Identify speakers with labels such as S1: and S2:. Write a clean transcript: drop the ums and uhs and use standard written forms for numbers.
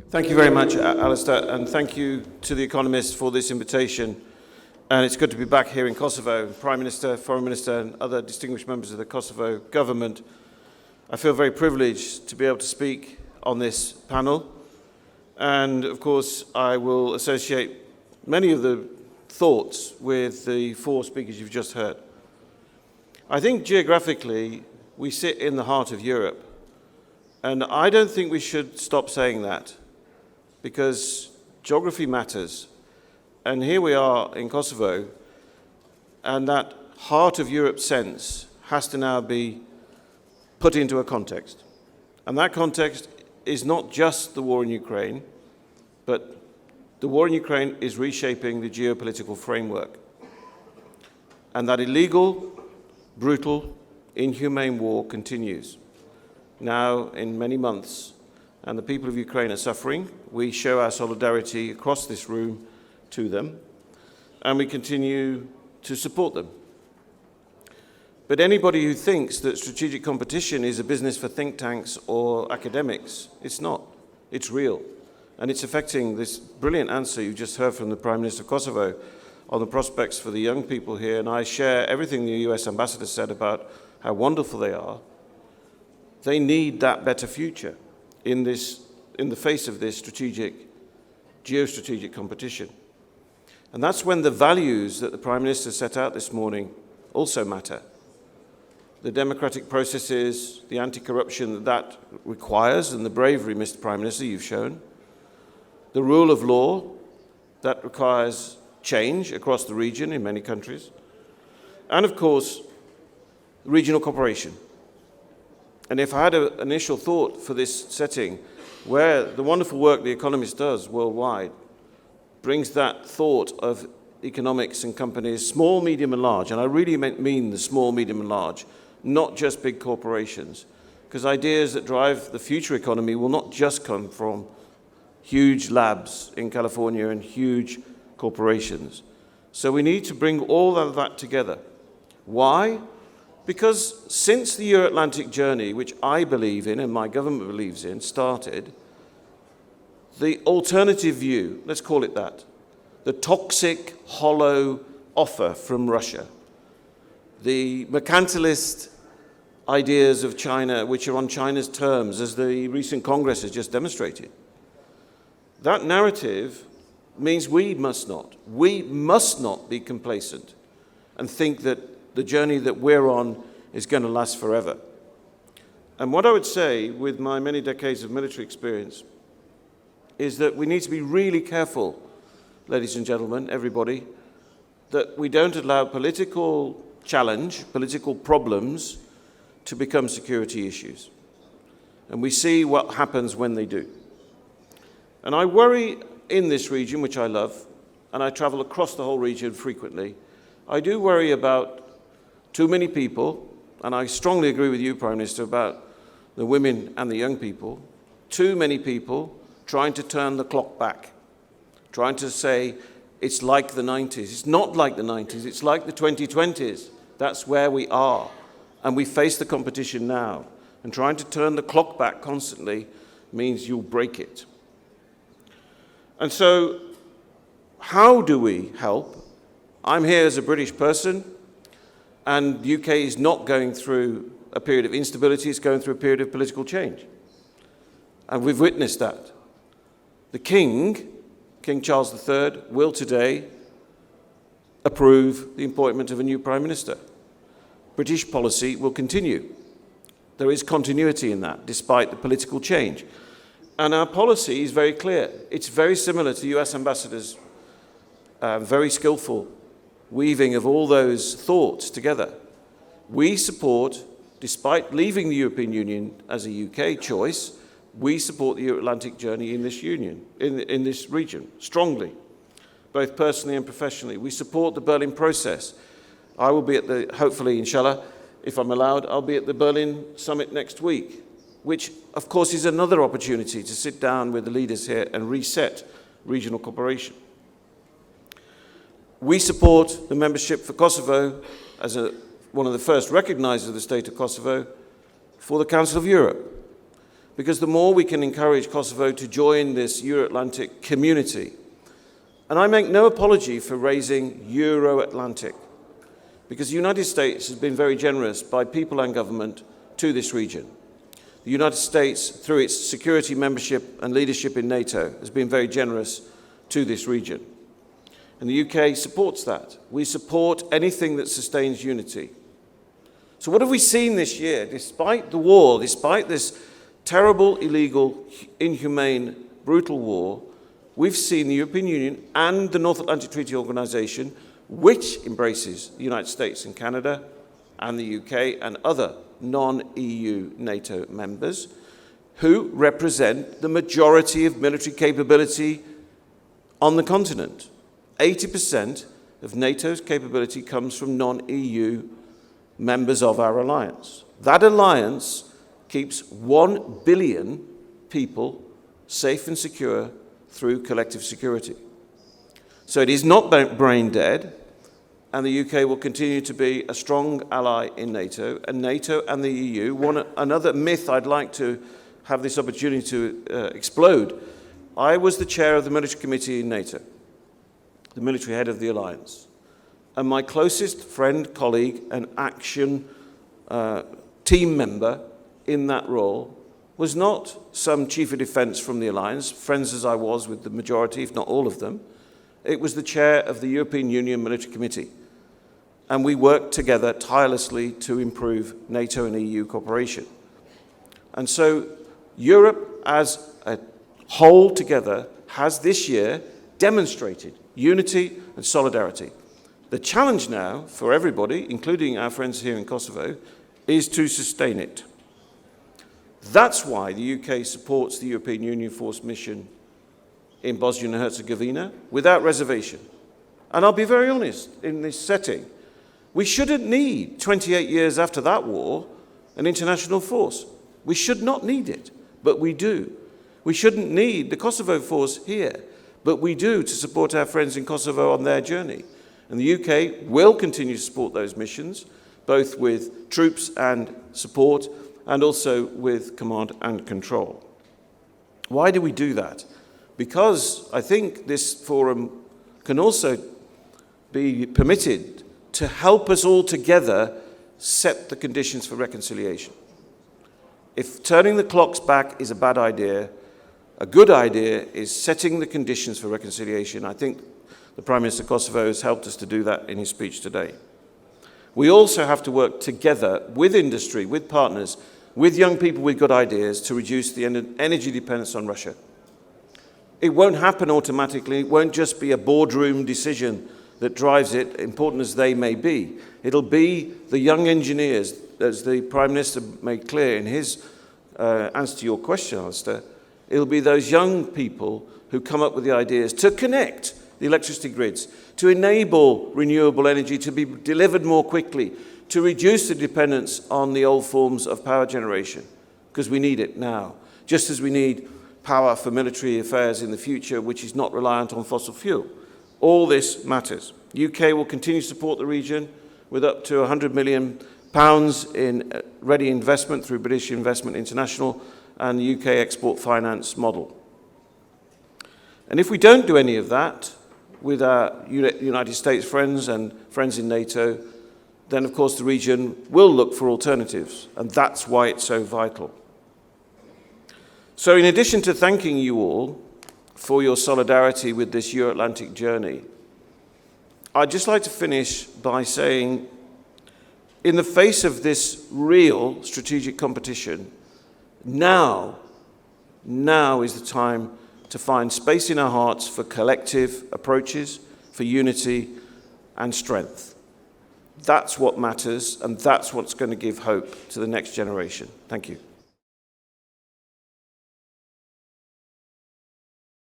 S1: Thank you very much, Alistair, and thank you to The Economist for this invitation. And it's good to be back here in Kosovo. Prime Minister, Foreign Minister, and other distinguished members of the Kosovo government. I feel very privileged to be able to speak on this panel. And of course, I will associate many of the thoughts with the four speakers you've just heard. I think geographically, we sit in the heart of Europe. And I don't think we should stop saying that, because geography matters. And here we are in Kosovo, and that heart of Europe sense has to now be put into a context. And that context is not just the war in Ukraine, but the war in Ukraine is reshaping the geopolitical framework. And that illegal, brutal, inhumane war continues now in many months, and the people of Ukraine are suffering. We show our solidarity across this room to them, and we continue to support them. But anybody who thinks that strategic competition is a business for think tanks or academics, it's not. It's real. And it's affecting this brilliant answer you just heard from the Prime Minister of Kosovo on the prospects for the young people here. And I share everything the US ambassador said about how wonderful they are. They need that better future in the face of this geostrategic competition. And that's when the values that the Prime Minister set out this morning also matter. The democratic processes, the anti-corruption that requires, and the bravery, Mr. Prime Minister, you've shown. The rule of law that requires change across the region in many countries. And of course, regional cooperation. And if I had an initial thought for this setting, where the wonderful work The Economist does worldwide brings that thought of economics and companies, small, medium, and large. And I really mean the small, medium, and large, not just big corporations. Because ideas that drive the future economy will not just come from huge labs in California and huge corporations. So we need to bring all of that together. Why? Because since the Euro-Atlantic journey, which I believe in and my government believes in, started, the alternative view, let's call it that, the toxic, hollow offer from Russia, the mercantilist ideas of China, which are on China's terms, as the recent Congress has just demonstrated, that narrative means we must not be complacent and think that the journey that we're on is going to last forever. And what I would say, with my many decades of military experience, is that we need to be really careful, ladies and gentlemen, everybody, that we don't allow political challenge, political problems, to become security issues. And we see what happens when they do. And I worry in this region, which I love, and I travel across the whole region frequently, I do worry about too many people, and I strongly agree with you, Prime Minister, about the women and the young people, too many people trying to turn the clock back, trying to say it's like the 90s. It's not like the 90s, it's like the 2020s. That's where we are. And we face the competition now. And trying to turn the clock back constantly means you'll break it. And so, how do we help? I'm here as a British person, and the UK is not going through a period of instability, it's going through a period of political change. And we've witnessed that. The King, King Charles III, will today approve the appointment of a new Prime Minister. British policy will continue. There is continuity in that, despite the political change. And our policy is very clear. It's very similar to the US ambassador's very skillful weaving of all those thoughts together. We support, despite leaving the European Union as a UK choice, we support the Euro-Atlantic journey in this union, in this region, strongly, both personally and professionally. We support the Berlin process. I will be at the, hopefully, inshallah, if I'm allowed, I'll be at the Berlin summit next week, which, of course, is another opportunity to sit down with the leaders here and reset regional cooperation. We support the membership for Kosovo as one of the first recognizers of the state of Kosovo for the Council of Europe. because the more we can encourage Kosovo to join this Euro-Atlantic community. And I make no apology for raising Euro-Atlantic, because the United States has been very generous by people and government to this region. The United States, through its security membership and leadership in NATO, has been very generous to this region. And the UK supports that. We support anything that sustains unity. So what have we seen this year? Despite the war, despite this terrible, illegal, inhumane, brutal war, we've seen the European Union and the North Atlantic Treaty Organization, which embraces the United States and Canada and the UK and other non-EU NATO members, who represent the majority of military capability on the continent. 80% of NATO's capability comes from non-EU members of our alliance. That alliance keeps 1 billion people safe and secure through collective security. So it is not brain dead, and the UK will continue to be a strong ally in NATO and the EU. Another myth I'd like to have this opportunity to explode. I was the chair of the military committee in NATO, the military head of the alliance. And my closest friend, colleague, and action team member in that role was not some chief of defense from the alliance, friends as I was with the majority, if not all of them. It was the chair of the European Union Military Committee. And we worked together tirelessly to improve NATO and EU cooperation. And so Europe as a whole together has this year demonstrated unity and solidarity. The challenge now for everybody, including our friends here in Kosovo, is to sustain it. That's why the UK supports the European Union Force mission in Bosnia and Herzegovina without reservation. And I'll be very honest, in this setting, we shouldn't need, 28 years after that war, an international force. We should not need it, but we do. We shouldn't need the Kosovo force here, but we do to support our friends in Kosovo on their journey. And the UK will continue to support those missions, both with troops and support, and also with command and control. Why do we do that? Because I think this forum can also be permitted to help us all together set the conditions for reconciliation. If turning the clocks back is a bad idea, a good idea is setting the conditions for reconciliation. I think the Prime Minister of Kosovo has helped us to do that in his speech today. We also have to work together with industry, with partners, with young people with good ideas to reduce the energy dependence on Russia. It won't happen automatically. It won't just be a boardroom decision that drives it, important as they may be. It'll be the young engineers, as the Prime Minister made clear in his answer to your question, Alistair. It'll be those young people who come up with the ideas to connect the electricity grids, to enable renewable energy to be delivered more quickly, to reduce the dependence on the old forms of power generation, because we need it now, just as we need power for military affairs in the future, which is not reliant on fossil fuel. All this matters. The UK will continue to support the region with up to £100 million in ready investment through British Investment International and the UK Export Finance model. And if we don't do any of that with our United States friends and friends in NATO, then of course the region will look for alternatives, and that's why it's so vital. So in addition to thanking you all for your solidarity with this Euro-Atlantic journey, I'd just like to finish by saying, in the face of this real strategic competition, now is the time to find space in our hearts for collective approaches, for unity and strength. That's what matters, and that's what's going to give hope to the next generation. Thank you.